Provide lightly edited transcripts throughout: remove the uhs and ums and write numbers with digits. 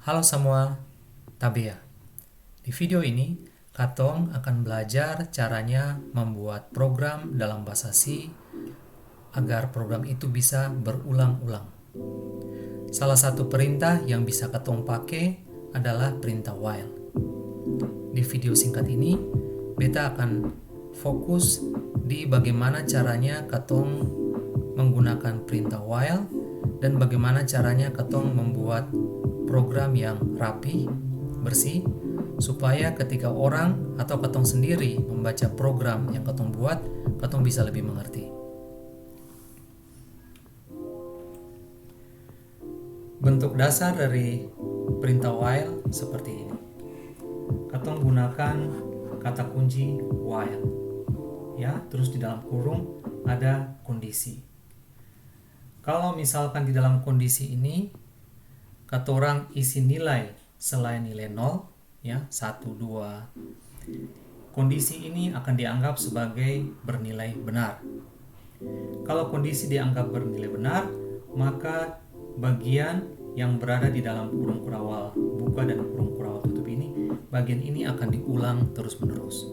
Halo semua, Tabea. Di video ini, Katong akan belajar caranya membuat program dalam bahasa C agar program itu bisa berulang-ulang. Salah satu perintah yang bisa Katong pakai adalah perintah while. Di video singkat ini, beta akan fokus di bagaimana caranya Katong menggunakan perintah while dan bagaimana caranya Katong membuat program yang rapi, bersih, supaya ketika orang atau Katong sendiri membaca program yang Katong buat, Katong bisa lebih mengerti. Bentuk dasar dari perintah while seperti ini. Katong gunakan kata kunci while, ya, terus di dalam kurung ada kondisi. Kalau misalkan di dalam kondisi ini katorang isi nilai selain nilai 0, ya, 1, 2, kondisi ini akan dianggap sebagai bernilai benar. Kalau kondisi dianggap bernilai benar, maka bagian yang berada di dalam kurung kurawal buka dan kurung kurawal tutup ini, bagian ini akan diulang terus-menerus.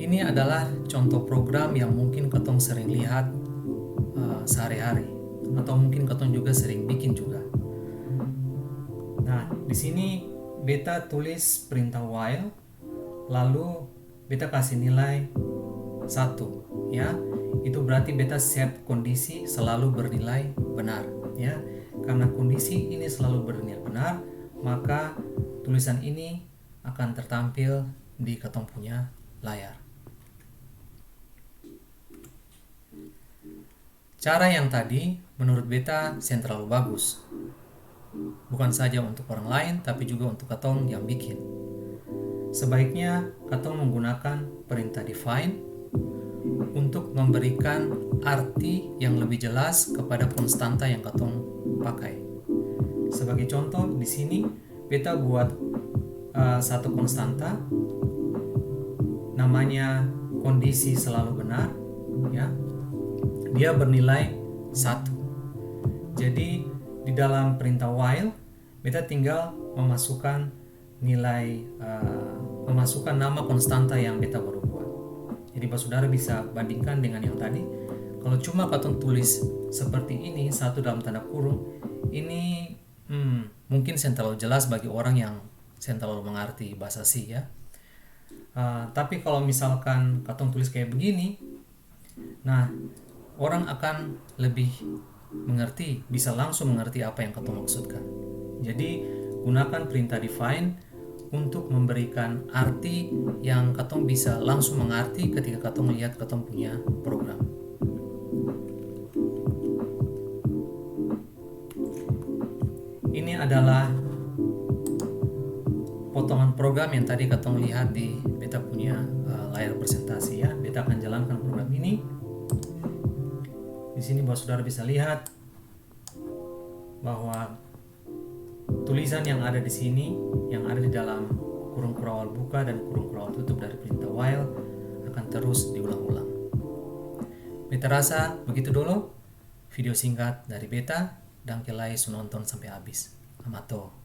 Ini adalah contoh program yang mungkin Katong sering lihat sehari-hari, atau mungkin Katong juga sering bikin juga. Nah, di sini beta tulis perintah while, lalu beta kasih nilai 1, ya. Itu berarti beta set kondisi selalu bernilai benar, ya. Karena kondisi ini selalu bernilai benar, maka tulisan ini akan tertampil di Katong punya layar. Cara yang tadi menurut beta sen terlalu bagus. Bukan saja untuk orang lain, tapi juga untuk Katong yang bikin. Sebaiknya Katong menggunakan perintah define untuk memberikan arti yang lebih jelas kepada konstanta yang Katong pakai. Sebagai contoh, di sini beta buat satu konstanta, namanya kondisi selalu benar, ya. Dia bernilai 1. Jadi di dalam perintah while beta tinggal memasukkan nilai memasukkan nama konstanta yang beta baru buat. Jadi saudara bisa bandingkan dengan yang tadi. Kalau cuma Katong tulis seperti ini, 1 dalam tanda kurung, ini mungkin sen terlalu jelas bagi orang yang sen terlalu mengerti bahasa C, ya. Tapi kalau misalkan Katong tulis kayak begini, nah, orang akan lebih mengerti, bisa langsung mengerti apa yang Katong maksudkan. Jadi gunakan perintah define untuk memberikan arti yang Katong bisa langsung mengerti ketika Katong melihat Katong punya program. Ini adalah potongan program yang tadi Katong lihat di beta punya layar presentasi, ya. Beta akan jalankan program ini. Di sini saudara bisa lihat bahwa tulisan yang ada di sini, yang ada di dalam kurung kurawal buka dan kurung kurawal tutup dari perintah while akan terus diulang-ulang. Beta rasa begitu dulu video singkat dari beta, dan kelai su nonton sampai habis. Amato.